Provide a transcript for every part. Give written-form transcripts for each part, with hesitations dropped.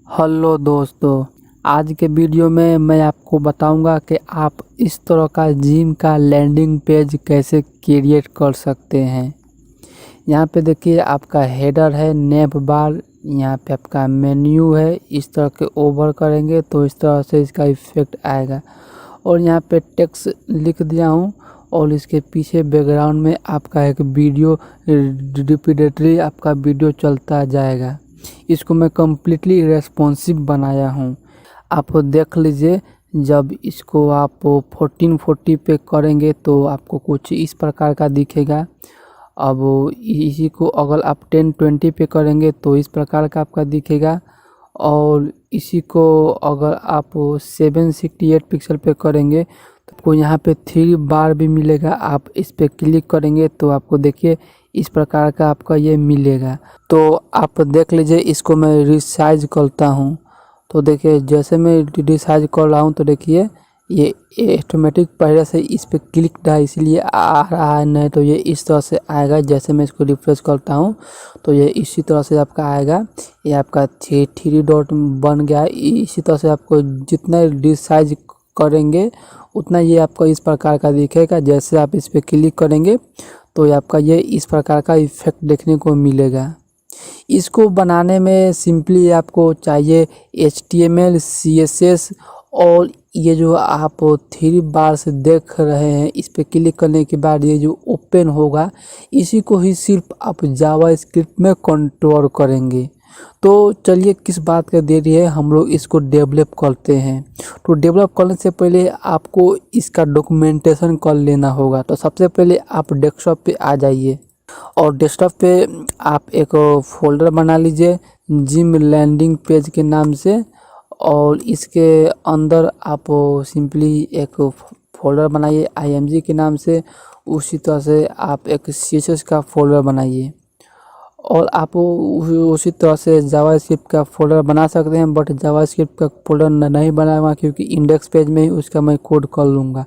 Hello दोस्तों, आज के वीडियो में मैं आपको बताऊंगा कि आप इस तरह का जिम का लैंडिंग पेज कैसे क्रिएट कर सकते हैं। यहाँ पे देखिए आपका हेडर है, नेव बार, यहाँ पे आपका मेन्यू है। इस तरह के ओवर करेंगे तो इस तरह से इसका इफेक्ट आएगा। और यहाँ पे टेक्स्ट लिख दिया हूँ और इसके पीछे बैकग्राउंड में आपका एक वीडियो रिपीटेडली आपका वीडियो चलता जाएगा। इसको मैं कम्प्लीटली रेस्पॉन्सिव बनाया हूँ। आप देख लीजिए, जब इसको आप 1440 पे करेंगे तो आपको कुछ इस प्रकार का दिखेगा। अब इसी को अगर आप 1020 पे करेंगे तो इस प्रकार का आपका दिखेगा। और इसी को अगर आप 768 पिक्सल पे करेंगे तो आपको यहाँ पे 3 बार भी मिलेगा। आप इस पे क्लिक करेंगे तो आपको देखिए इस प्रकार का आपका ये मिलेगा। तो आप देख लीजिए, इसको मैं रिसाइज करता हूँ तो देखिए जैसे मैं रिसाइज कर रहा हूँ तो देखिए ये ऑटोमेटिक पहले से इस पे क्लिक है इसलिए आ रहा है, नहीं तो ये इस तरह से आएगा। जैसे मैं इसको रिफ्रेश करता हूँ तो ये इसी तरह से आपका आएगा। ये आपका थ्री डॉट बन गया है। इसी तरह से आपको जितना रिसाइज करेंगे उतना ये आपको इस प्रकार का दिखेगा। जैसे आप इस पे क्लिक करेंगे तो आपका ये इस प्रकार का इफेक्ट देखने को मिलेगा। इसको बनाने में सिंपली आपको चाहिए HTML, CSS और ये जो आप 3 बार से देख रहे हैं, इस पे क्लिक करने के बाद ये जो ओपन होगा इसी को ही सिर्फ आप जावास्क्रिप्ट में कंट्रोल करेंगे। तो चलिए किस बात का देरी है, हम लोग इसको डेवलप करते हैं। तो डेवलप करने से पहले आपको इसका डॉक्यूमेंटेशन कर लेना होगा। तो सबसे पहले आप डेस्कटॉप पे आ जाइए और डेस्कटॉप पे आप एक फोल्डर बना लीजिए जिम लैंडिंग पेज के नाम से। और इसके अंदर आप सिंपली एक फोल्डर बनाइए IMG के नाम से। उसी तरह से आप एक CSS का फोल्डर बनाइए और आप उसी तरह से जावास्क्रिप्ट का फोल्डर बना सकते हैं। बट जावास्क्रिप्ट का फोल्डर नहीं बनाऊंगा क्योंकि इंडेक्स पेज में ही उसका मैं कोड कर लूँगा।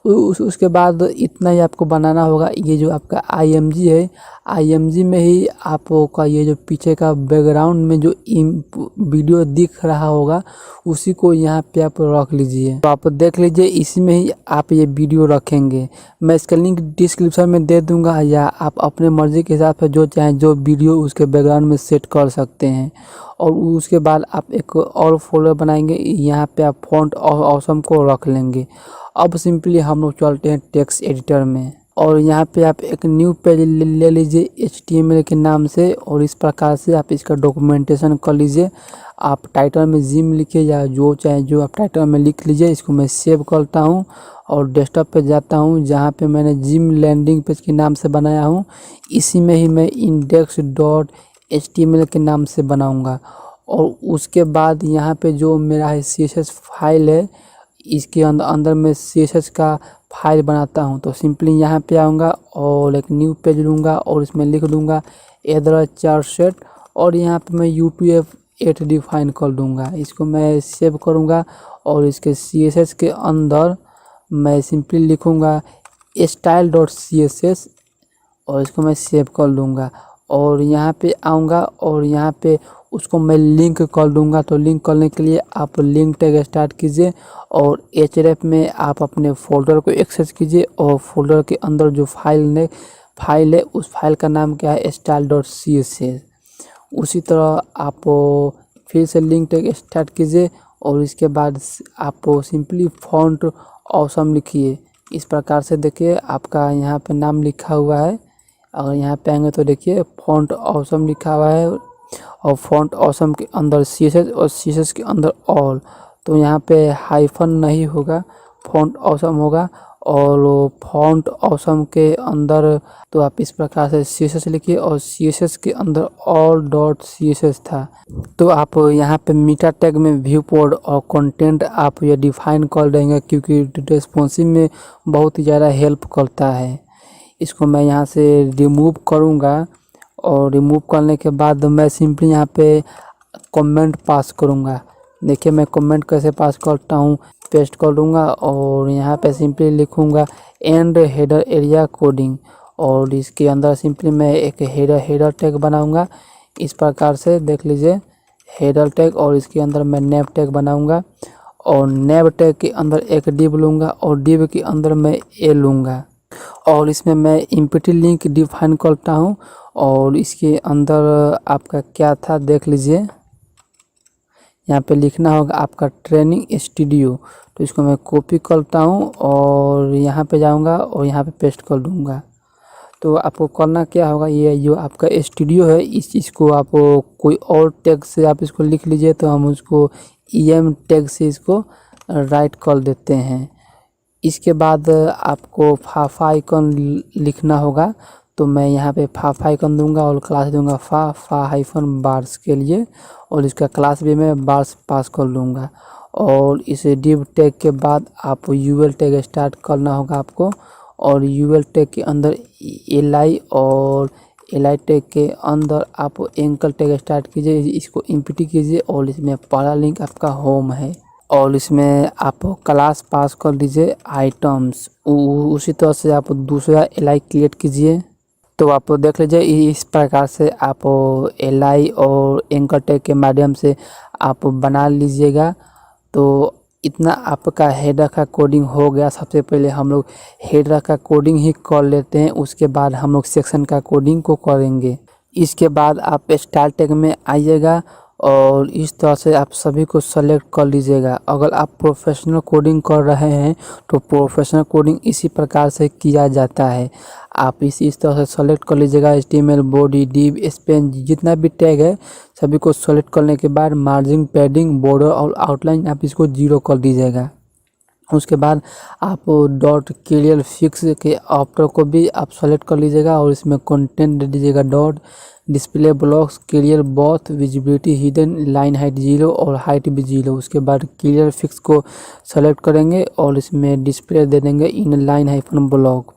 उसके बाद इतना ही आपको बनाना होगा। ये जो आपका IMG है, IMG में ही आपका ये जो पीछे का बैकग्राउंड में जो वीडियो दिख रहा होगा उसी को यहाँ पे आप रख लीजिए। तो आप देख लीजिए इसी में ही आप ये वीडियो रखेंगे। मैं इसका लिंक डिस्क्रिप्शन में दे दूंगा या आप अपने मर्जी के हिसाब से जो चाहें जो वीडियो उसके बैकग्राउंड में सेट कर सकते हैं। और उसके बाद आप एक और फोल्डर बनाएंगे, यहाँ पे आप फॉन्ट और ऑसम को रख लेंगे। अब सिंपली हम लोग चलते हैं टेक्स्ट एडिटर में और यहाँ पे आप एक न्यू पेज ले लीजिए HTML के नाम से और इस प्रकार से आप इसका डॉक्यूमेंटेशन कर लीजिए। आप टाइटल में जिम लिखिए या जो चाहे जो आप टाइटल में लिख लीजिए। इसको मैं सेव करता हूँ और डेस्कटॉप पे जाता हूँ जहाँ पे मैंने जिम लैंडिंग पेज के नाम से बनाया हूँ। इसी में ही मैं index.html के नाम से बनाऊँगा। और उसके बाद यहाँ पे जो मेरा CSS फाइल है इसके अंदर में CSS का फाइल बनाता हूँ। तो सिंपली यहाँ पे आऊँगा और एक न्यू पेज लूँगा और इसमें लिख दूँगा charset और यहाँ पे मैं UTF-8 डिफाइन कर दूँगा। इसको मैं सेव करूँगा और इसके CSS के अंदर मैं सिंपली लिखूँगा style.css और इसको मैं सेव कर लूँगा। और यहाँ पे आऊँगा और यहाँ पे उसको मैं लिंक कर दूँगा। तो लिंक करने के लिए आप लिंक टैग स्टार्ट कीजिए और href में आप अपने फोल्डर को एक्सेस कीजिए और फोल्डर के अंदर जो फाइल है उस फाइल का नाम क्या है style.css। उसी तरह आप फिर से लिंक टैग स्टार्ट कीजिए और इसके बाद आप सिंपली फॉन्ट ऑसम लिखिए। इस प्रकार से देखिए आपका यहाँ पे नाम लिखा हुआ है। अगर यहाँ पे आएंगे तो देखिए फॉन्ट ऑसम लिखा हुआ है और फॉन्ट ऑसम के अंदर CSS और CSS के अंदर ऑल। तो यहाँ पे हाइफन नहीं होगा, फॉन्ट ऑसम होगा। और फॉन्ट ऑसम के अंदर तो आप इस प्रकार से CSS लिखिए और CSS के अंदर all.css था। तो आप यहाँ पे मीटा टैग में व्यू पोर्ट और कंटेंट आप ये डिफाइन कर देंगे क्योंकि रेस्पॉन्सिव में बहुत ही ज़्यादा हेल्प करता है। इसको मैं यहाँ से रिमूव करूँगा और रिमूव करने के बाद मैं सिंपली यहाँ पे कमेंट पास करूँगा। देखिए मैं कमेंट कैसे पास करता हूँ, पेस्ट कर दूँगा और यहाँ पे सिंपली लिखूँगा एंड हेडर एरिया कोडिंग और इसके अंदर सिंपली मैं एक हेडर टैग बनाऊँगा। इस प्रकार से देख लीजिए हेडर टैग और इसके अंदर मैं नेव टैग बनाऊंगा और नेव टैग के अंदर एक डिव लूँगा और डिव के अंदर मैं ए लूँगा और इसमें मैं एम्प्टी लिंक डिफाइन करता हूँ और इसके अंदर आपका क्या था देख लीजिए। यहाँ पे लिखना होगा आपका ट्रेनिंग स्टूडियो, तो इसको मैं कॉपी करता हूँ और यहाँ पे जाऊँगा और यहाँ पे पेस्ट कर दूँगा। तो आपको करना क्या होगा, ये जो आपका स्टूडियो है इस चीज़ को आप कोई और टैग से आप इसको लिख लीजिए, तो हम उसको EM टैग से इसको राइट कर देते हैं। इसके बाद आपको फाफा आइकन लिखना होगा, तो मैं यहाँ पे फाफा आइकन दूंगा और क्लास दूंगा फा हाइफन बार्स के लिए और इसका क्लास भी मैं बार्स पास कर लूँगा। और इस डिव टैग के बाद आप UL टैग स्टार्ट करना होगा आपको और UL टैग के अंदर LI और LI टैग के अंदर आप एंकल टैग स्टार्ट कीजिए, इसको एम्प्टी कीजिए और इसमें पहला लिंक आपका होम है और इसमें आप क्लास पास कर दीजिए आइटम्स। उसी तरह से आप दूसरा LI क्रिएट कीजिए। तो आप देख लीजिए इस प्रकार से आप LI और एंकर टैग के माध्यम से आप बना लीजिएगा। तो इतना आपका हेडर का कोडिंग हो गया। सबसे पहले हम लोग हेडर का कोडिंग ही कर लेते हैं, उसके बाद हम लोग सेक्शन का कोडिंग को करेंगे। इसके बाद आप स्टाइल टैग में आइएगा और इस तरह से आप सभी को सेलेक्ट कर लीजिएगा। अगर आप प्रोफेशनल कोडिंग कर रहे हैं तो प्रोफेशनल कोडिंग इसी प्रकार से किया जाता है। आप इस तरह से सेलेक्ट कर लीजिएगा। HTML बॉडी डिव स्पेन जितना भी टैग है सभी को सेलेक्ट करने के बाद मार्जिन पैडिंग बॉर्डर और आउटलाइन आप इसको 0 कर दीजिएगा। उसके बाद आप डॉट क्लियर फिक्स के ऑप्टर को भी आप सेलेक्ट कर लीजिएगा और इसमें कंटेंट दे दीजिएगा dot display blocks clear both visibility hidden line height 0 और हाइट भी 0। उसके बाद क्लियर फिक्स को सेलेक्ट करेंगे और इसमें डिस्प्ले दे देंगे इन लाइन हाइफन ब्लॉक।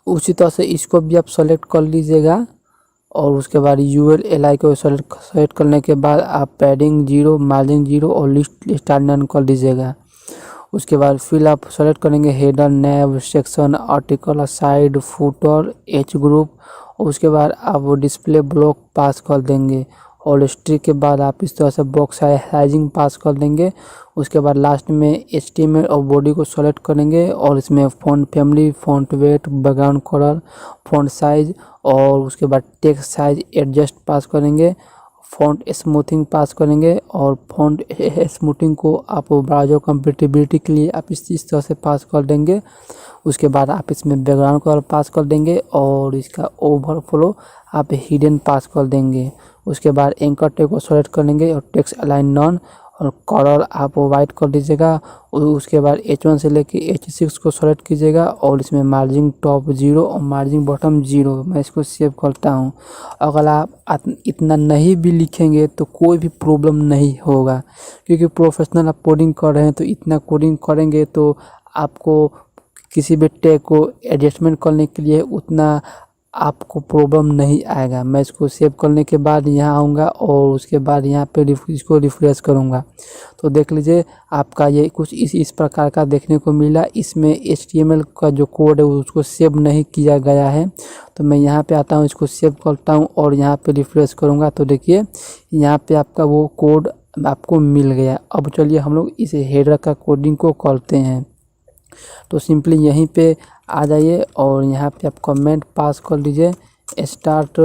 उसी तरह से इसको भी आप सेलेक्ट कर लीजिएगा और उसके बाद UL LI को सेलेक्ट करने के बाद आप पैडिंग 0 मार्जिन 0 और लिस्ट स्टार्ट नन कर दीजिएगा। उसके बाद फिर आप सेलेक्ट करेंगे header nav section article side footer H group. उसके बाद आप डिस्प्ले ब्लॉक पास कर देंगे और स्ट्रिक के बाद आप इस तरह से बॉक्स साइजिंग पास कर देंगे। उसके बाद लास्ट में HTML और बॉडी को सेलेक्ट करेंगे और इसमें font family font weight background colour font size और उसके बाद टेक्स्ट साइज एडजस्ट पास करेंगे। फ़ॉन्ट स्मूथिंग पास करेंगे और फ़ॉन्ट स्मूथिंग को आप ब्राउज़र कंपेटिबिलिटी के लिए आप इस तरह से पास कर देंगे। उसके बाद आप इसमें बैकग्राउंड कलर पास कर देंगे और इसका ओवरफ्लो आप हिडन पास कर देंगे। उसके बाद एंकर टैग को सेलेक्ट करेंगे और टेक्स्ट अलाइन नॉन और कलर आप वाइट कर दीजिएगा। उसके बाद H1 से लेके H6 को सेलेक्ट कीजिएगा और इसमें मार्जिन टॉप 0 और मार्जिन बॉटम 0। मैं इसको सेव करता हूँ। अगर आप इतना नहीं भी लिखेंगे तो कोई भी प्रॉब्लम नहीं होगा, क्योंकि प्रोफेशनल आप कोडिंग कर रहे हैं तो इतना कोडिंग करेंगे तो आपको किसी भी टैग को एडजस्टमेंट करने के लिए उतना आपको प्रॉब्लम नहीं आएगा। मैं इसको सेव करने के बाद यहाँ आऊँगा और उसके बाद यहाँ पे इसको रिफ्रेश करूँगा तो देख लीजिए आपका ये कुछ इस प्रकार का देखने को मिला। इसमें HTML का जो कोड है उसको सेव नहीं किया गया है, तो मैं यहाँ पे आता हूँ, इसको सेव करता हूँ और यहाँ पे रिफ्रेश करूँगा तो देखिए यहाँ पे आपका वो कोड आपको मिल गया। अब चलिए हम लोग इस हेडर का कोडिंग को करते हैं। तो सिंपली यहीं पे आ जाइए और यहाँ पे आप कमेंट पास कर लीजिए स्टार्ट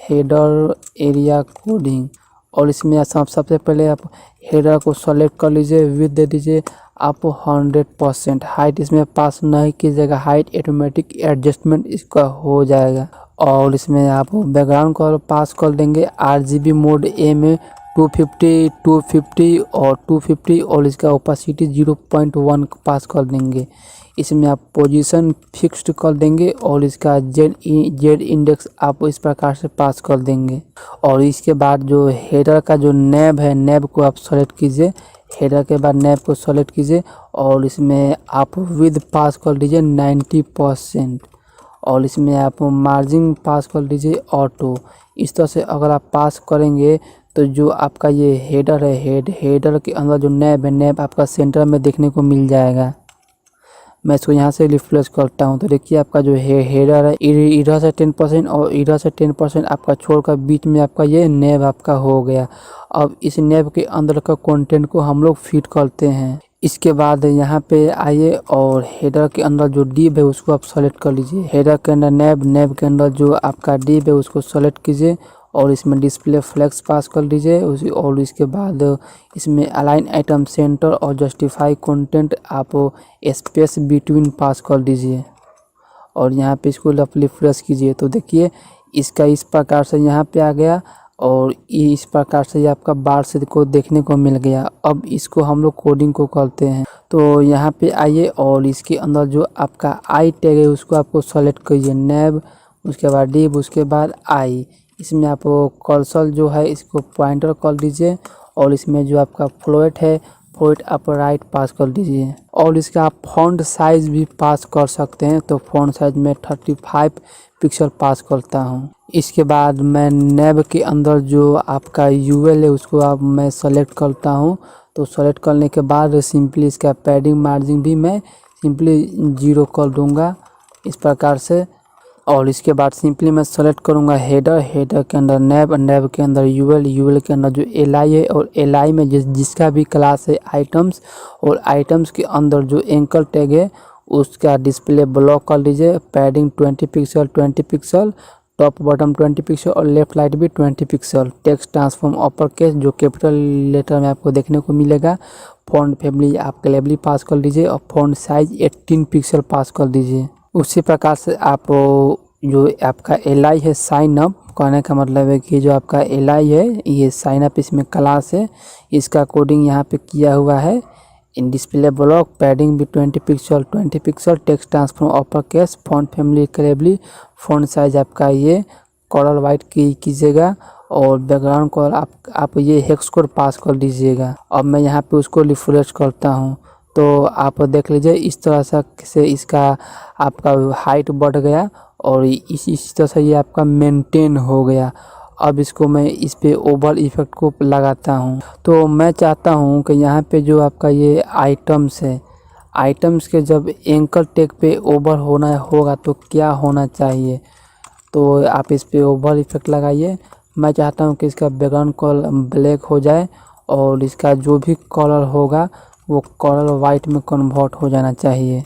हेडर एरिया कोडिंग और इसमें सबसे पहले आप हेडर को सेलेक्ट कर लीजिए। विड्थ दे दीजिए आप 100%। हाइट इसमें पास नहीं कीजिएगा, हाइट ऑटोमेटिक एडजस्टमेंट इसका हो जाएगा। और इसमें आप बैकग्राउंड कलर पास कर देंगे RGB मोड A में 250 250 और 250 और इसका ओपेसिटी 0.1 पास कर देंगे। इसमें आप पोजीशन फिक्स्ड कर देंगे और इसका जेड इंडेक्स आप इस प्रकार से पास कर देंगे। और इसके बाद जो हेडर का जो नेव है, नेव को आप सेलेक्ट कीजिए। हेडर के बाद नेव को सेलेक्ट कीजिए और इसमें आप विड्थ पास कर दीजिए 90% और इसमें आप मार्जिन पास कर दीजिए ऑटो। इस तरह से अगर आप पास करेंगे तो जो आपका ये हेडर है हेडर के अंदर जो नेव है, नेव आपका सेंटर में देखने को मिल जाएगा। मैं इसको यहाँ से रिफ्रेश करता हूँ तो देखिए आपका जो हेडर है इधर से 10% और इधर से 10% आपका छोड़कर बीच में आपका ये नेब आपका हो गया। अब इस नेब के अंदर का कंटेंट को हम लोग फिट करते हैं। इसके बाद यहाँ पे आइए और हेडर के अंदर जो डिव है उसको आप सेलेक्ट कर लीजिए। हेडर के अंदर नेब, नेब के अंदर जो आपका डिव है उसको सेलेक्ट कीजिए और इसमें डिस्प्ले फ्लेक्स पास कर लीजिए और इसके बाद इसमें अलाइन आइटम सेंटर और जस्टिफाई कंटेंट आप स्पेस बिटवीन पास कर दीजिए और यहाँ पे इसको रिफ्रेश कीजिए तो देखिए इसका इस प्रकार से यहाँ पे आ गया और इस प्रकार से आपका बार से को देखने को मिल गया। अब इसको हम लोग कोडिंग को करते हैं तो यहाँ पे आइए और इसके अंदर जो आपका आई टैग है उसको आपको सेलेक्ट करिए, नेब, उसके बाद डिव, उसके बाद आई। इसमें आप कर्सर जो है इसको पॉइंटर कर दीजिए और इसमें जो आपका फ्लोट है फ्लोट आप राइट पास कर दीजिए और इसका आप फॉन्ट साइज भी पास कर सकते हैं तो फॉन्ट साइज में 35 पिक्सल पास करता हूं। इसके बाद मैं नेब के अंदर जो आपका यूएल है उसको आप मैं सेलेक्ट करता हूं तो सेलेक्ट करने के बाद सिंपली इसका पैडिंग मार्जिन भी मैं सिंपली 0 कर दूंगा इस प्रकार से। और इसके बाद सिंपली मैं सेलेक्ट करूंगा हेडर, हेडर के अंदर नेब, नेब के अंदर यूएल, यूएल के अंदर जो एलआई है और एलआई में जिसका भी क्लास है आइटम्स और आइटम्स के अंदर जो एंकर टैग है उसका डिस्प्ले ब्लॉक कर लीजिए। Padding 20 pixel 20 pixel, top bottom 20 pixel और लेफ्ट राइट भी 20 pixel. Text transform upper case जो कैपिटल लेटर में आपको देखने को मिलेगा। फॉन्ट फैमिली आप क्लेवरली पास कर लीजिए और फॉन्ट साइज 18 पिक्सल पास कर दीजिए। उसी प्रकार से आप जो आपका एलआई है साइन अप, कहने का मतलब है कि जो आपका एलआई है ये साइन अप इसमें क्लास है, इसका कोडिंग यहाँ पे किया हुआ है। इन डिस्प्ले ब्लॉक, पैडिंग भी 20 pixel, text transform upper case, font family cleverly, font size आपका ये कलर वाइट कीजिएगा और बैकग्राउंड कलर आप ये हेक्स कोड पास कर दीजिएगा। अब मैं यहाँ पे उसको रिफ्रेश करता हूँ तो आप देख लीजिए इस तरह से इसका आपका हाइट बढ़ गया और इस तरह से ये आपका मेंटेन हो गया। अब इसको मैं इस पे ओवर इफेक्ट को लगाता हूँ तो मैं चाहता हूँ कि यहाँ पे जो आपका ये आइटम्स है, आइटम्स के जब एंकर टैग पे ओवर होना होगा तो क्या होना चाहिए, तो आप इस पे ओवर इफेक्ट लगाइए। मैं चाहता हूँ कि इसका बैकग्राउंड कलर ब्लैक हो जाए और इसका जो भी कलर होगा वो कलर वाइट में कन्वर्ट हो जाना चाहिए।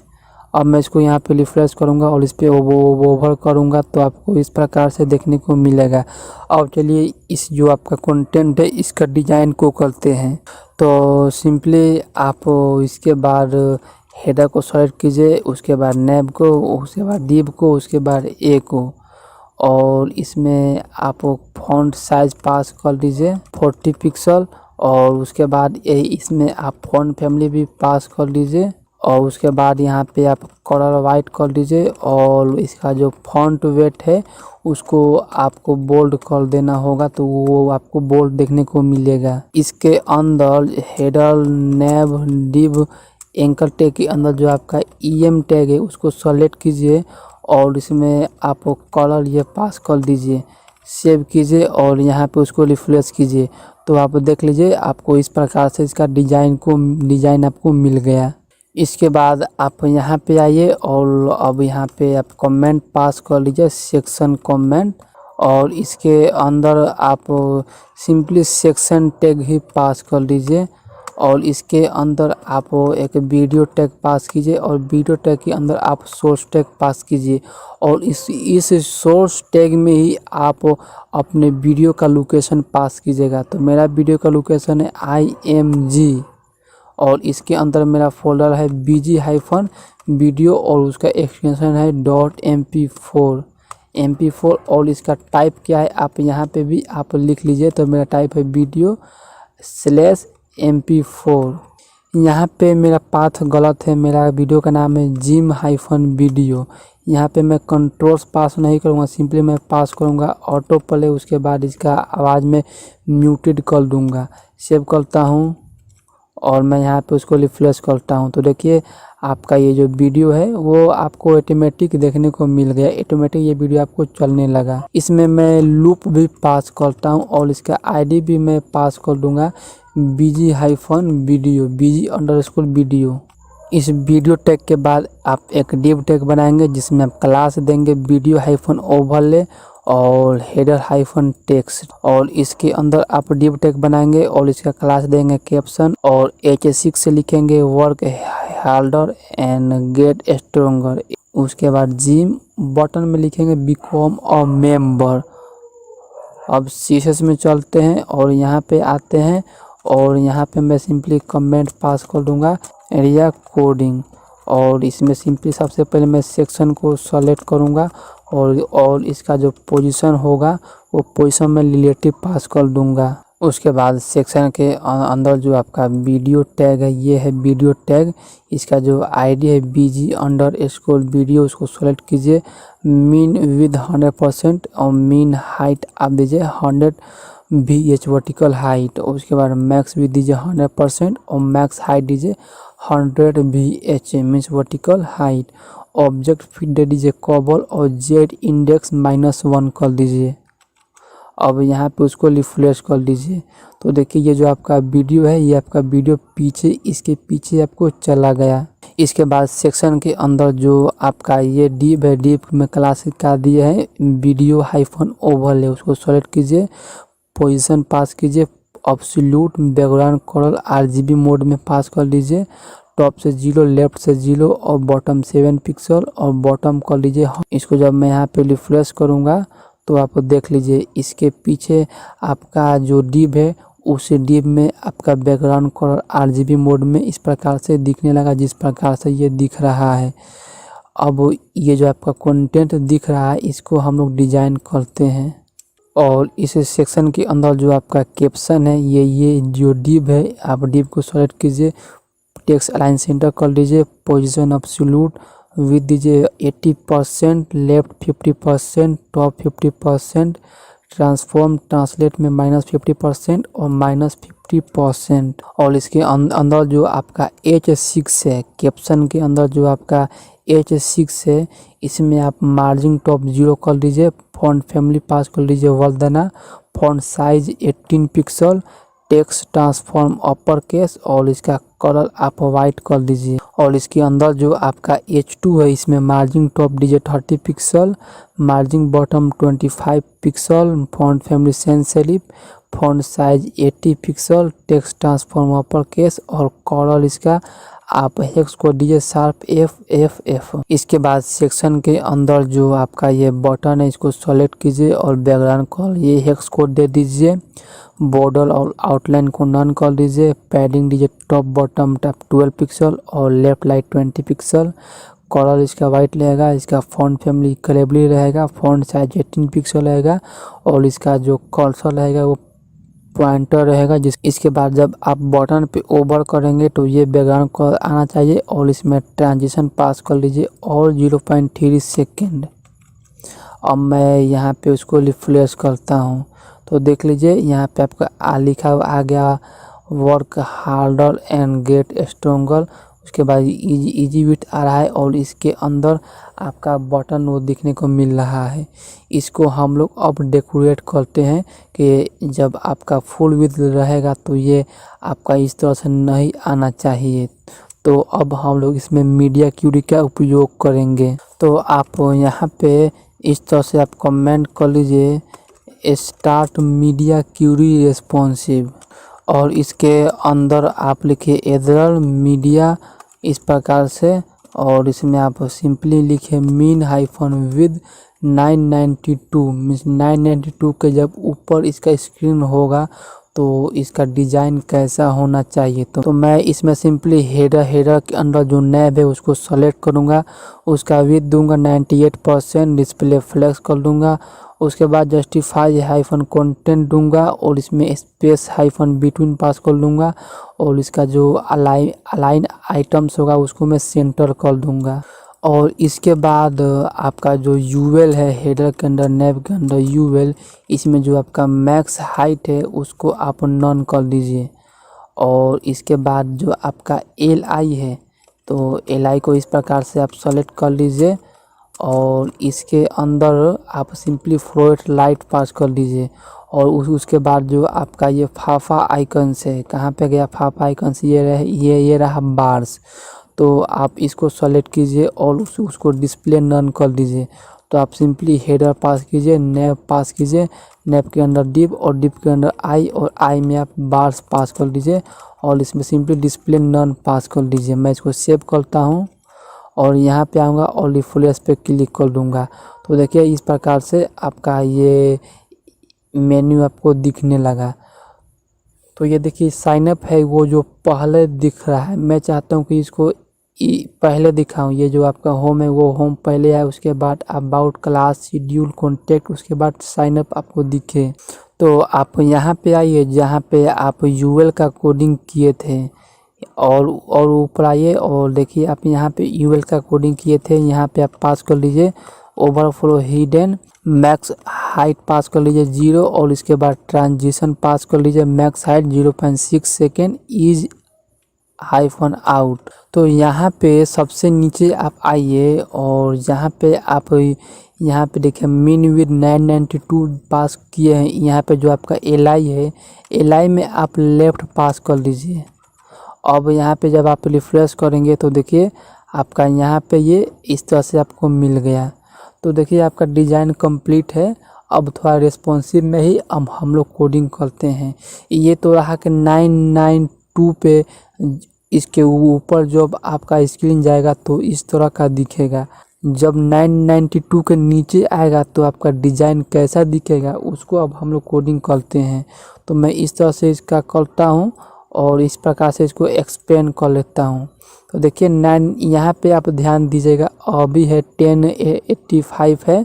अब मैं इसको यहाँ पे रिफ्रेश करूँगा और इस पे ओवर करूँगा तो आपको इस प्रकार से देखने को मिलेगा। अब चलिए इस जो आपका कंटेंट है इसका डिज़ाइन को करते हैं तो सिंपली आप इसके बाद हेडर को सेलेक्ट कीजिए, उसके बाद नेब को, उसके बाद डिव को, उसके बाद ए को और इसमें आप फॉन्ट साइज पास कर दीजिए 40 पिक्सल और उसके बाद इसमें आप फॉन्ट फैमिली भी पास कर लीजिए और उसके बाद यहाँ पे आप कलर वाइट कर दीजिए और इसका जो फॉन्ट वेट है उसको आपको बोल्ड कर देना होगा तो वो आपको बोल्ड देखने को मिलेगा। इसके अंदर हेडर, नेब, डिव, एंकर टैग के अंदर जो आपका ईएम टैग है उसको सेलेक्ट कीजिए और इसमें आप कलर ये पास कर दीजिए, सेव कीजिए और यहाँ पे उसको रिफ्रेश कीजिए तो आप देख लीजिए आपको इस प्रकार से इसका डिज़ाइन आपको मिल गया। इसके बाद आप यहाँ पे आइए और अब यहाँ पे आप कमेंट पास कर लीजिए, सेक्शन कमेंट, और इसके अंदर आप सिंपली सेक्शन टैग ही पास कर लीजिए और इसके अंदर आप एक वीडियो टैग पास कीजिए और वीडियो टैग के अंदर आप सोर्स टैग पास कीजिए और इस सोर्स टैग में ही आप अपने वीडियो का लोकेशन पास कीजिएगा। तो मेरा वीडियो का लोकेशन है IMG और इसके अंदर मेरा फोल्डर है BG-वीडियो और उसका एक्सटेंशन है .mp4 और इसका टाइप क्या है आप यहाँ पे भी आप लिख लीजिए। तो मेरा टाइप है वीडियो/mp4। यहाँ पे मेरा पाथ गलत है, मेरा वीडियो का नाम है जिम-वीडियो। यहाँ पे मैं कंट्रोल्स पास नहीं करूँगा, सिंपली मैं पास करूँगा ऑटो प्ले, उसके बाद इसका आवाज़ में म्यूटेड कर दूँगा। सेव करता हूँ और मैं यहाँ पे उसको रिफ्रेश करता हूँ तो देखिए आपका ये जो वीडियो है वो आपको ऑटोमेटिक देखने को मिल गया, ऑटोमेटिक ये वीडियो आपको चलने लगा। इसमें मैं लूप भी पास करता हूँ और इसका आईडी भी मैं पास कर दूँगा BG-वीडियो, BG_वीडियो। इस वीडियो टैग के बाद आप एक डिव टैग बनाएंगे जिसमें आप क्लास देंगे वीडियो हाइफन ओवरले और हेडर हाइफन टेक्स्ट, और इसके अंदर आप डिव टैग बनाएंगे और इसका क्लास देंगे कैप्शन, और H6 से लिखेंगे work harder and get stronger. उसके बाद जिम बटन में लिखेंगे बिकॉम अ मेंबर। अब CSS में चलते हैं और यहाँ पे आते हैं और यहाँ पे मैं सिंपली कमेंट पास कर दूंगा एरिया कोडिंग, और इसमें सिंपली सबसे पहले मैं सेक्शन को सेलेक्ट करूँगा और इसका जो पोजीशन होगा वो पोजीशन में रिलेटिव पास कर दूंगा। उसके बाद सेक्शन के अंदर जो आपका वीडियो टैग है ये है वीडियो टैग, इसका जो आईडी है BG_वीडियो, उसको सेलेक्ट कीजिए। मीन विद 100% और मीन हाइट आप दीजिए 100 VH वर्टिकल हाइट। उसके बाद मैक्स भी दीजिए 100% और मैक्स हाइट दीजिए 100 VH means vertical height. Object fit दे दीजिए कॉबल और Z इंडेक्स -1 कर दीजिए। अब यहाँ पे उसको रिफ्रेश कर दीजिए तो देखिए ये जो आपका वीडियो है ये आपका वीडियो पीछे इसके पीछे आपको चला गया। इसके बाद सेक्शन के अंदर जो आपका ये डिव है, डिव में क्लास का दिए है वीडियो हाइफन ओवरले, उसको सेलेक्ट कीजिए, पोजीशन पास कीजिए, absolute background colour RGB mode में पास कर लीजिए, टॉप से 0 लेफ्ट से 0 और बॉटम 7 पिक्सल और बॉटम कर लीजिए। इसको जब मैं यहाँ पे रिफ्रेश करूँगा तो आप देख लीजिए इसके पीछे आपका जो डिव है उस डिव में आपका बैकग्राउंड कलर RGB मोड में इस प्रकार से दिखने लगा जिस प्रकार से ये दिख रहा है। अब ये जो आपका कंटेंट दिख रहा है इसको हम लोग डिजाइन करते हैं, और इस सेक्शन के अंदर जो आपका कैप्शन है ये जो डिव है आप डिव को सेलेक्ट कीजिए, टेक्स्ट अलाइन सेंटर कर लीजिए, पोजीशन एब्सोल्यूट विद दीजिए 80%, लेफ्ट 50%, टॉप 50%, ट्रांसफॉर्म ट्रांसलेट में -50% और -50%। और इसके अंदर जो आपका H6 है, कैप्शन के अंदर जो आपका H6 है इसमें आप मार्जिन टॉप 0 कर लीजिए, फॉन्ट फैमिली पास कर लीजिए Verdana, font size 18 pixel, text transform upper case और इसका कलर आप वाइट कर दीजिए। और इसके अंदर जो आपका H2 है इसमें मार्जिन टॉप दीजिए 30 pixel, margin bottom 25 pixel, font family sans serif, font size 80 pixel, text transform upper case और कलर इसका आप हेक्स को दीजिए शार्प FFF। इसके बाद सेक्शन के अंदर जो आपका ये बटन है इसको सेलेक्ट कीजिए और बैकग्राउंड कलर ये हेक्स कोड दे दीजिए, बॉर्डर और आउटलाइन को नन कर दीजिए, पैडिंग दीजिए टॉप बॉटम टॉप 12 पिक्सल और लेफ्ट राइट 20 पिक्सल, कलर इसका वाइट रहेगा, इसका फॉन्ट फैमिली कलेबली रहेगा, फॉन्ट साइज 18 पिक्सल रहेगा और इसका जो कर्सर रहेगा वो पॉइंटर रहेगा। इसके बाद जब आप बटन पे ओवर करेंगे तो ये बैकग्राउंड कलर आना चाहिए और इसमें ट्रांजिशन पास कर लीजिए और 0.3 सेकेंड। अब मैं यहाँ पे उसको रिफ्रेश करता हूँ तो देख लीजिए यहाँ पे आपका लिखा हुआ आ गया work harder and get stronger. उसके बाद इजी विथ आ रहा है और इसके अंदर आपका बटन वो दिखने को मिल रहा है। इसको हम लोग अब डेकोरेट करते हैं कि जब आपका फुल विथ रहेगा तो ये आपका इस तरह से नहीं आना चाहिए। तो अब हम लोग इसमें मीडिया क्यूरी का उपयोग करेंगे। तो आप यहाँ पे इस तरह से आप कमेंट कर लीजिए स्टार्ट मीडिया क्यूरी रेस्पॉन्सिव और इसके अंदर आप लिखिए एजरल मीडिया इस प्रकार से, और इसमें आप सिंपली लिखे मीन हाइफन विद 992 मीन्स 992 के जब ऊपर इसका स्क्रीन होगा तो इसका डिज़ाइन कैसा होना चाहिए। तो मैं इसमें सिंपली हेडर के अंदर जो नैब है उसको सेलेक्ट करूँगा, उसका विथ दूंगा 98%, डिस्प्ले फ्लेक्स कर दूंगा। उसके बाद जस्टिफाई हाइफन कंटेंट दूंगा और इसमें स्पेस हाइफन बिटवीन पास कर लूँगा और इसका जो अलाइन आइटम्स होगा उसको मैं सेंटर कर दूंगा। और इसके बाद आपका जो यूएल है हेडर के अंदर नैब के अंदर यूएल, इसमें जो आपका मैक्स हाइट है उसको आप नॉन कर दीजिए। और इसके बाद जो आपका LI है तो LI को इस प्रकार से आप सेलेक्ट कर लीजिए और इसके अंदर आप सिंपली फ्लोट लाइट पास कर दीजिए। और उसके बाद जो आपका ये फाफा आइकन्स है, कहाँ पे गया फाफा आइकन्स, ये रहा बार्स। तो आप इसको सेलेक्ट कीजिए और उसको डिस्प्ले नन कर दीजिए। तो आप सिंपली हेडर पास कीजिए, नैप पास कीजिए, नैप के अंदर डिव और डिव के अंदर आई और आई में आप बार्स पास कर दीजिए और इसमें सिंपली डिस्प्ले नन पास कर दीजिए। मैं इसको सेव करता हूँ और यहाँ पे आऊँगा और रिफ्रेश पे क्लिक कर दूँगा। तो देखिए इस प्रकार से आपका ये मेन्यू आपको दिखने लगा। तो ये देखिए साइन अप है वो जो पहले दिख रहा है, मैं चाहता हूँ कि इसको पहले दिखाऊं। ये जो आपका होम है वो होम पहले है, उसके बाद अबाउट, क्लास, शेड्यूल, कॉन्टैक्ट, उसके बाद साइन अप आपको दिखे। तो आप यहाँ पे आइए जहाँ पे आप यूएल का कोडिंग किए थे और ऊपर आइए और देखिए आप यहाँ पे यूएल का कोडिंग किए थे, यहाँ पे आप पास कर लीजिए ओवरफ्लो हिडन, मैक्स हाइट पास कर लीजिए 0 और इसके बाद ट्रांजिशन पास कर लीजिए max height 0.6 second is hyphen out. तो यहाँ पे सबसे नीचे आप आइए और यहाँ पे आप यहाँ पे देखिए मीन विद 992 पास किए हैं। यहाँ पे जो आपका एलआई है, एलआई में आप लेफ्ट पास कर लीजिए। अब यहाँ पे जब आप रिफ्रेश करेंगे तो देखिए आपका यहाँ पे ये इस तरह से आपको मिल गया। तो देखिए आपका डिज़ाइन कंप्लीट है। अब थोड़ा रेस्पॉन्सिव में ही अब हम लोग कोडिंग करते हैं। ये तो रहा कि 992 पे, इसके ऊपर जब आपका स्क्रीन जाएगा तो इस तरह का दिखेगा। जब 992 के नीचे आएगा तो आपका डिज़ाइन कैसा दिखेगा उसको अब हम लोग कोडिंग करते हैं। तो मैं इस तरह से इसका करता हूँ और इस प्रकार से इसको एक्सपेंड कर लेता हूँ। तो देखिए 9 यहाँ पे आप ध्यान दीजिएगा, अभी है 1085 है,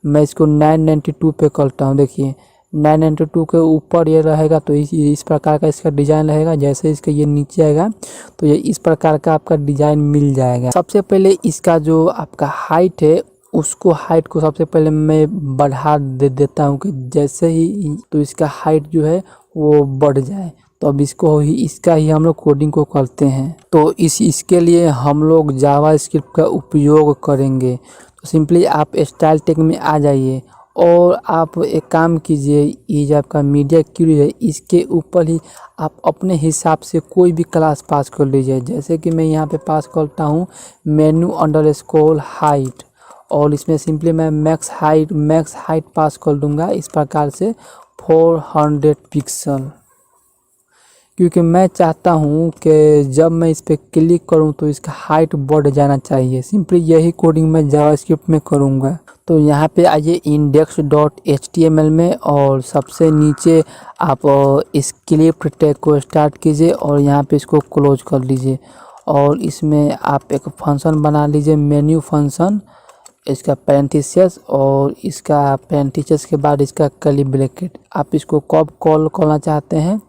मैं इसको 992 पे करता हूँ। देखिए 992 के ऊपर ये रहेगा तो इस प्रकार का इसका डिज़ाइन रहेगा। जैसे इसका ये नीचे आएगा तो ये इस प्रकार का आपका डिज़ाइन मिल जाएगा। सबसे पहले इसका जो आपका हाइट है उसको हाइट को सबसे पहले मैं बढ़ा देता हूँ कि जैसे ही तो इसका हाइट जो है वो बढ़ जाए। तो अब इसका ही हम लोग कोडिंग को करते हैं। तो इसके लिए हम लोग जावा स्क्रिप्ट का उपयोग करेंगे। तो सिंपली आप स्टाइल टैग में आ जाइए और आप एक काम कीजिए, ये जो आपका मीडिया क्यूरी है इसके ऊपर ही आप अपने हिसाब से कोई भी क्लास पास कर लीजिए। जैसे कि मैं यहाँ पे पास करता हूँ मेन्यू अंडरस्कोर हाइट और इसमें सिंपली मैं मैक्स हाइट पास कर दूंगा इस प्रकार से 400 पिक्सल, क्योंकि मैं चाहता हूँ कि जब मैं इस पर क्लिक करूँ तो इसका हाइट बढ़ जाना चाहिए। सिंपली यही कोडिंग मैं जावास्क्रिप्ट में करूँगा। तो यहाँ पे आइए index.html में और सबसे नीचे आप स्क्रिप्ट टैग को स्टार्ट कीजिए और यहाँ पे इसको क्लोज कर लीजिए और इसमें आप एक फंक्शन बना लीजिए मेन्यू फंक्शन, इसका पैरेंथेसिस और इसका पैरेंथेसिस के बाद इसका कर्ली ब्रैकेट। आप इसको कब कॉल करना चाहते हैं,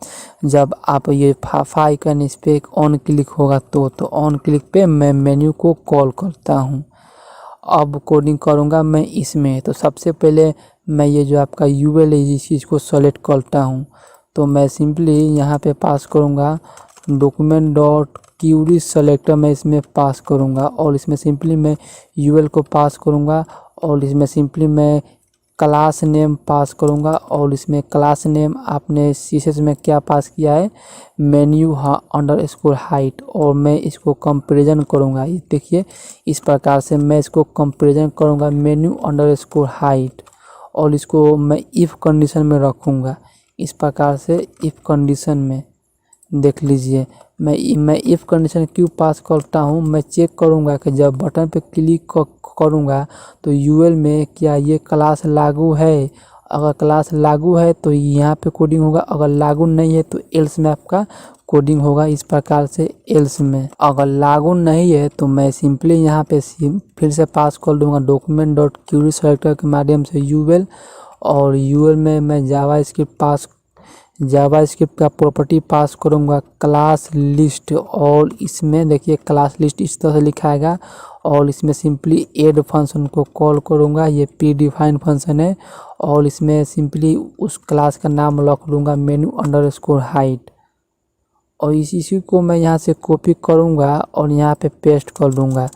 जब आप ये आइकन इस पर ऑन क्लिक होगा तो ऑन क्लिक पे मैं मेन्यू को कॉल करता हूँ। अब कोडिंग करूँगा मैं इसमें। तो सबसे पहले मैं ये जो आपका यूएल है इस चीज़ को सेलेक्ट करता हूँ। तो मैं सिंपली यहाँ पे पास करूँगा डॉक्यूमेंट डॉट क्यूरी सेलेक्टर, मैं इसमें पास करूँगा और इसमें सिंपली मैं यूएल को पास करूँगा और इसमें सिंपली मैं क्लास नेम पास करूँगा और इसमें क्लास नेम आपने सीएसएस में क्या पास किया है मेन्यू अंडरस्कोर हाइट और मैं इसको कंपैरिजन करूँगा। देखिए इस प्रकार से मैं इसको कंपैरिजन करूँगा मेन्यू अंडरस्कोर हाइट और इसको मैं इफ़ कंडीशन में रखूँगा इस प्रकार से। इफ़ कंडीशन में देख लीजिए मैं इफ़ कंडीशन क्यों पास करता हूँ, मैं चेक करूँगा कि जब बटन पे क्लिक करूँगा तो यूएल में क्या ये क्लास लागू है। अगर क्लास लागू है तो यहाँ पे कोडिंग होगा, अगर लागू नहीं है तो एल्स में आपका कोडिंग होगा इस प्रकार से। एल्स में अगर लागू नहीं है तो मैं सिंपली यहाँ पे फिर से पास कर दूँगा डॉक्यूमेंट डॉट क्यूरी सेलेक्टर के माध्यम से यूएल और यूएल में मैं जावास्क्रिप्ट का प्रॉपर्टी पास करूँगा क्लास लिस्ट और इसमें देखिए क्लास लिस्ट इस तरह से लिखाएगा और इसमें सिंपली ऐड फंक्शन को कॉल करूँगा। ये प्री डिफाइंड फंक्शन है और इसमें सिंपली उस क्लास का नाम रख लूँगा मेन्यू अंडरस्कोर हाइट और इसी को मैं यहाँ से कॉपी करूँगा और यहाँ पे पेस्ट कर दूँगा।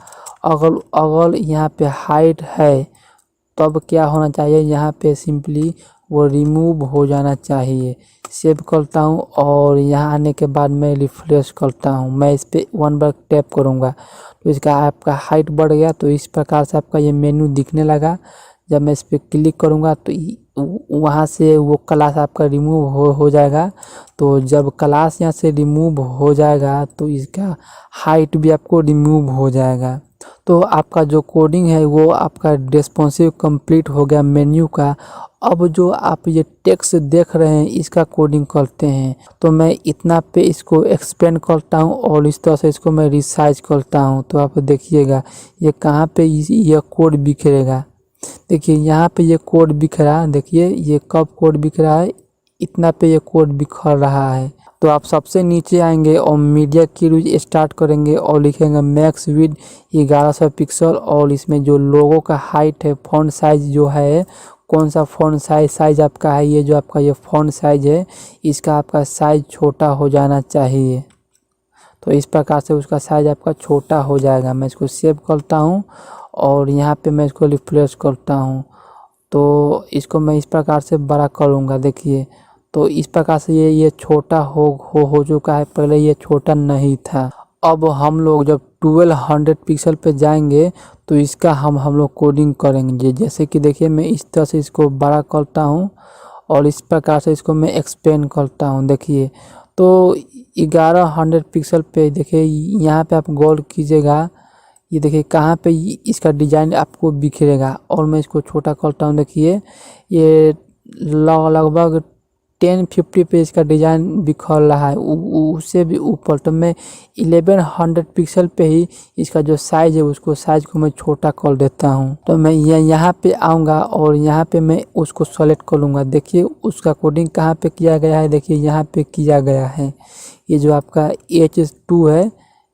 अगर यहाँ पे हाइट है तब क्या होना चाहिए, यहाँ पे सिंपली वो रिमूव हो जाना चाहिए। सेव करता हूँ और यहाँ आने के बाद मैं रिफ्रेश करता हूँ। मैं इस पर 1 बार टैप करूँगा तो इसका आपका हाइट बढ़ गया। तो इस प्रकार से आपका ये मेन्यू दिखने लगा। जब मैं इस पर क्लिक करूँगा तो वहाँ से वो क्लास आपका रिमूव हो जाएगा। तो जब क्लास यहाँ से रिमूव हो जाएगा तो इसका हाइट भी आपको रिमूव हो जाएगा। तो आपका जो कोडिंग है वो आपका रिस्पॉन्सिव कंप्लीट हो गया मेन्यू का। अब जो आप ये टेक्स्ट देख रहे हैं इसका कोडिंग करते हैं। तो मैं इतना पे इसको एक्सपेंड करता हूँ और इस तरह से इसको मैं रिसाइज करता हूँ। तो आप देखिएगा ये कहाँ पे ये कोड बिखरेगा। देखिए यहाँ पे ये कोड बिखरा, देखिए ये कब कोड बिखरा है, इतना पे ये कोड बिखर रहा है। तो आप सबसे नीचे आएंगे और मीडिया की यूज स्टार्ट करेंगे और लिखेंगे मैक्स विड 1100 पिक्सल। और इसमें जो लोगो का हाइट है, फॉन्ट साइज जो है, कौन सा फॉन्ट साइज आपका है, ये जो आपका ये फॉन्ट साइज है इसका आपका साइज छोटा हो जाना चाहिए। तो इस प्रकार से उसका साइज आपका छोटा हो जाएगा। मैं इसको सेव करता हूँ और यहाँ पे मैं इसको रिफ्रेश करता हूँ। तो इसको मैं इस प्रकार से बड़ा करूँगा। देखिए तो इस प्रकार से ये छोटा हो चुका है, पहले ये छोटा नहीं था। अब हम लोग जब 1200 पिक्सल पे जाएंगे तो इसका हम लोग कोडिंग करेंगे। जैसे कि देखिए मैं इस तरह से इसको बड़ा करता हूँ और इस प्रकार से इसको मैं एक्सपेंड करता हूँ। देखिए तो 1100 पिक्सल पे देखिए यहाँ पे आप गौर कीजिएगा, ये देखिए कहाँ पे इसका डिज़ाइन आपको बिखरेगा। और मैं इसको छोटा करता हूँ। देखिए ये लगभग 1050 पे इसका डिज़ाइन बिखर रहा है, उससे भी ऊपर। तो मैं 1100 पिक्सल पे ही इसका जो साइज़ है उसको साइज़ को मैं छोटा कर देता हूँ। तो मैं यहाँ पे आऊँगा और यहाँ पे मैं उसको सेलेक्ट कर लूँगा। देखिए उसका कोडिंग कहाँ पे किया गया है, देखिए यहाँ पे किया गया है। ये जो आपका H2 है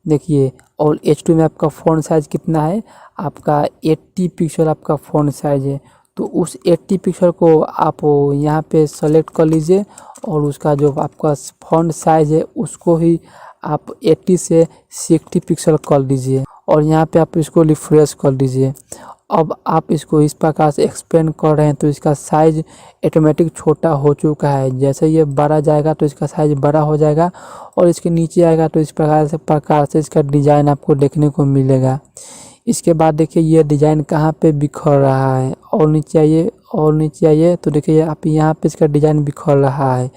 देखिए, और H2 में आपका फ़ॉन्ट साइज़ कितना है, आपका 80 पिक्सल आपका फ़ॉन्ट साइज़ है। तो उस 80 पिक्सल को आप यहाँ पे सेलेक्ट कर लीजिए और उसका जो आपका फ़ॉन्ट साइज़ है उसको ही आप 80 से 60 पिक्सल कर दीजिए और यहाँ पे आप इसको रिफ्रेश कर दीजिए। अब आप इसको इस प्रकार से एक्सपेंड कर रहे हैं तो इसका साइज़ ऑटोमेटिक छोटा हो चुका है। जैसे ये बड़ा जाएगा तो इसका साइज़ बड़ा हो जाएगा और इसके नीचे आएगा तो इस प्रकार से इसका डिज़ाइन आपको देखने को मिलेगा। इसके बाद देखिए ये डिज़ाइन कहाँ पे बिखर रहा है, और नीचे आइए और नीचे आइए तो देखिए आप यहाँ पे इसका डिज़ाइन बिखर रहा है।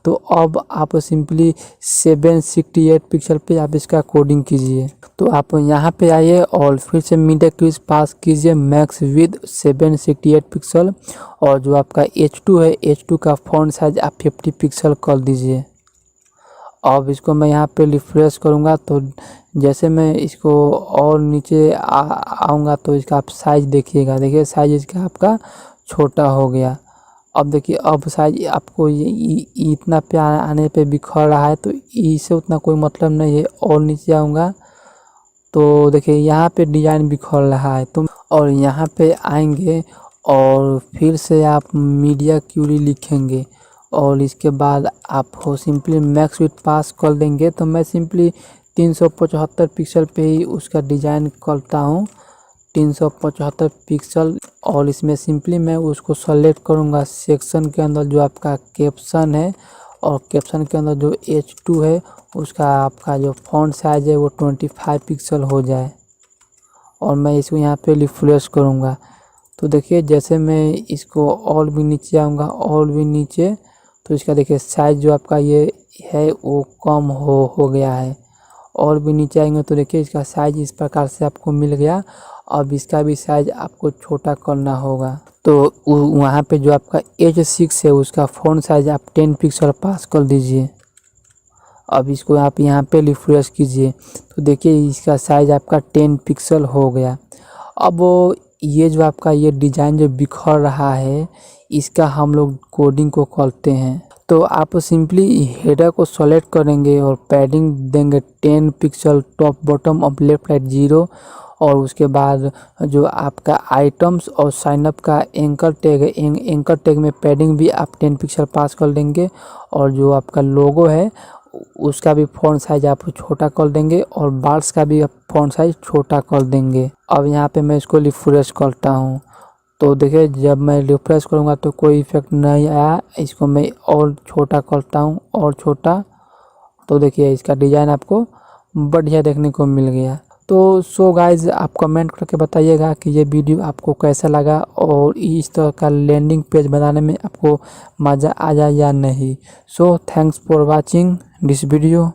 तो अब आप सिंपली 768 पिक्सल पे आप इसका कोडिंग कीजिए। तो आप यहाँ पे आइए और फिर से मीडिया क्यूज पास कीजिए मैक्स विद 768 पिक्सल और जो आपका H2 है, H2 का फ़ॉन्ट साइज आप 50 पिक्सल कर दीजिए। अब इसको मैं यहाँ पे रिफ्रेश करूँगा तो जैसे मैं इसको और नीचे आऊँगा तो इसका आप साइज़ देखिएगा। देखिए साइज़ इसका आपका छोटा हो गया। अब देखिए अब साइज आपको ये इतना पे आने पे बिखर रहा है तो इससे उतना कोई मतलब नहीं है। और नीचे आऊँगा तो देखिए यहाँ पे डिज़ाइन बिखर रहा है। तो और यहाँ पे आएंगे और फिर से आप मीडिया क्यूरी लिखेंगे और इसके बाद आप सिंपली मैक्स विड्थ पास कर देंगे। तो मैं सिंपली 375 पिक्सल पे ही उसका डिज़ाइन करता हूँ, 375 पिक्सल। और इसमें सिंपली मैं उसको सेलेक्ट करूँगा सेक्शन के अंदर जो आपका कैप्शन है और कैप्शन के अंदर जो H2 है उसका आपका जो फ़ॉन्ट साइज है वो 25 पिक्सल हो जाए और मैं इसको यहाँ पे रिफ्रेश करूँगा। तो देखिए जैसे मैं इसको और भी नीचे आऊँगा और भी नीचे तो इसका देखिए साइज जो आपका ये है वो कम हो गया है। और भी नीचे आएंगे तो देखिए इसका साइज इस प्रकार से आपको मिल गया। अब इसका भी साइज आपको छोटा करना होगा। तो वहाँ पे जो आपका H6 है उसका फ़ॉन्ट साइज आप 10 पिक्सल पास कर दीजिए। अब इसको आप यहाँ पे रिफ्रेश कीजिए तो देखिए इसका साइज आपका 10 पिक्सल हो गया। अब ये जो आपका ये डिज़ाइन जो बिखर रहा है इसका हम लोग कोडिंग को करते हैं। तो आप सिंपली हेडर को सेलेक्ट करेंगे और पैडिंग देंगे 10 पिक्सल, टॉप बॉटम और लेफ्ट राइट 0। और उसके बाद जो आपका आइटम्स और साइनअप का एंकर टैग है, एंकर टैग में पैडिंग भी आप 10 पिक्सल पास कर देंगे। और जो आपका लोगो है उसका भी फ़ॉन्ट साइज आप छोटा कर देंगे और बार्स का भी आप फ़ॉन्ट साइज छोटा कर देंगे। अब यहाँ पे मैं इसको रिफ्रेश करता हूँ तो देखिए जब मैं रिफ्रेश करूँगा तो कोई इफेक्ट नहीं आया। इसको मैं और छोटा करता हूँ और छोटा, तो देखिए इसका डिज़ाइन आपको बढ़िया देखने को मिल गया। तो सो गाइज आप कमेंट करके बताइएगा कि ये वीडियो आपको कैसा लगा और इस तरह का लैंडिंग पेज बनाने में आपको मज़ा आया या नहीं। So thanks for watching this video.